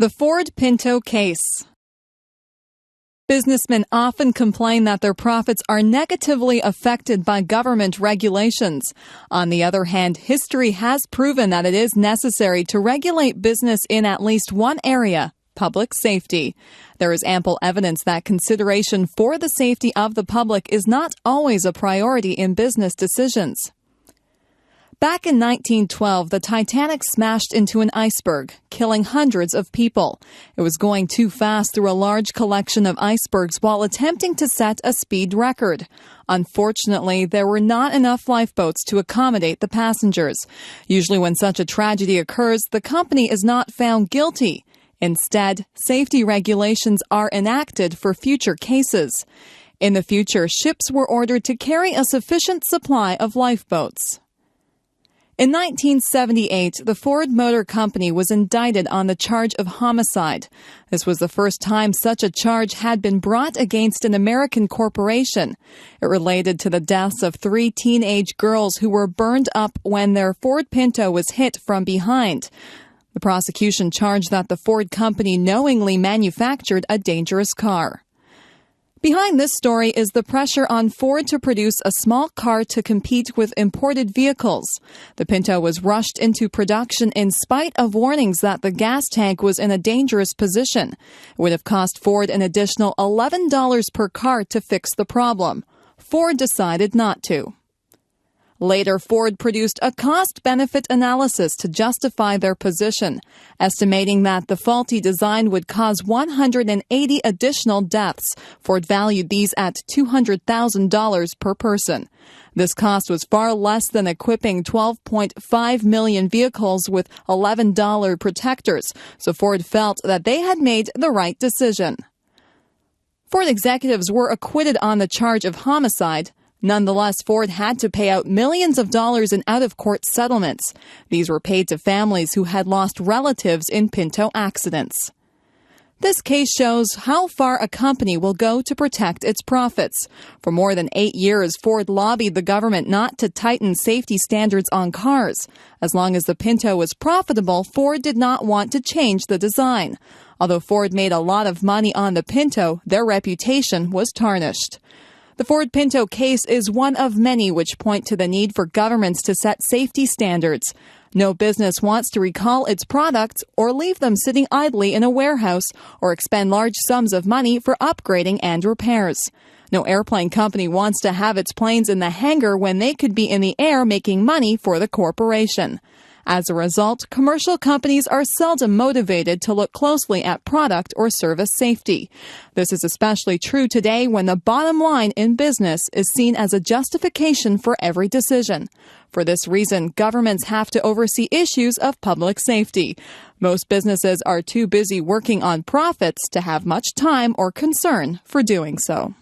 The Ford Pinto case. Businessmen often complain that their profits are negatively affected by government regulations. On the other hand, history has proven that it is necessary to regulate business in at least one area: public safety. There is ample evidence that consideration for the safety of the public is not always a priority in business decisions. Back in 1912, the Titanic smashed into an iceberg, killing hundreds of people. It was going too fast through a large collection of icebergs while attempting to set a speed record. Unfortunately, there were not enough lifeboats to accommodate the passengers. Usually when such a tragedy occurs, the company is not found guilty. Instead, safety regulations are enacted for future cases. In the future, ships were ordered to carry a sufficient supply of lifeboats. In 1978, the Ford Motor Company was indicted on the charge of homicide. This was the first time such a charge had been brought against an American corporation. It related to the deaths of 3 teenage girls who were burned up when their Ford Pinto was hit from behind. The prosecution charged that the Ford Company knowingly manufactured a dangerous car. Behind this story is the pressure on Ford to produce a small car to compete with imported vehicles. The Pinto was rushed into production in spite of warnings that the gas tank was in a dangerous position. It would have cost Ford an additional $11 per car to fix the problem. Ford decided not to. Later, Ford produced a cost-benefit analysis to justify their position, estimating that the faulty design would cause 180 additional deaths. Ford valued these at $200,000 per person. This cost was far less than equipping 12.5 million vehicles with $11 protectors, so Ford felt that they had made the right decision. Ford executives were acquitted on the charge of homicide. Nonetheless, Ford had to pay out millions of dollars in out-of-court settlements. These were paid to families who had lost relatives in Pinto accidents. This case shows how far a company will go to protect its profits. For more than 8 years, Ford lobbied the government not to tighten safety standards on cars. As long as the Pinto was profitable, Ford did not want to change the design. Although Ford made a lot of money on the Pinto, their reputation was tarnished. The Ford Pinto case is one of many which point to the need for governments to set safety standards. No business wants to recall its products or leave them sitting idly in a warehouse or expend large sums of money for upgrading and repairs. No airplane company wants to have its planes in the hangar when they could be in the air making money for the corporation. As a result, commercial companies are seldom motivated to look closely at product or service safety. This is especially true today when the bottom line in business is seen as a justification for every decision. For this reason, governments have to oversee issues of public safety. Most businesses are too busy working on profits to have much time or concern for doing so.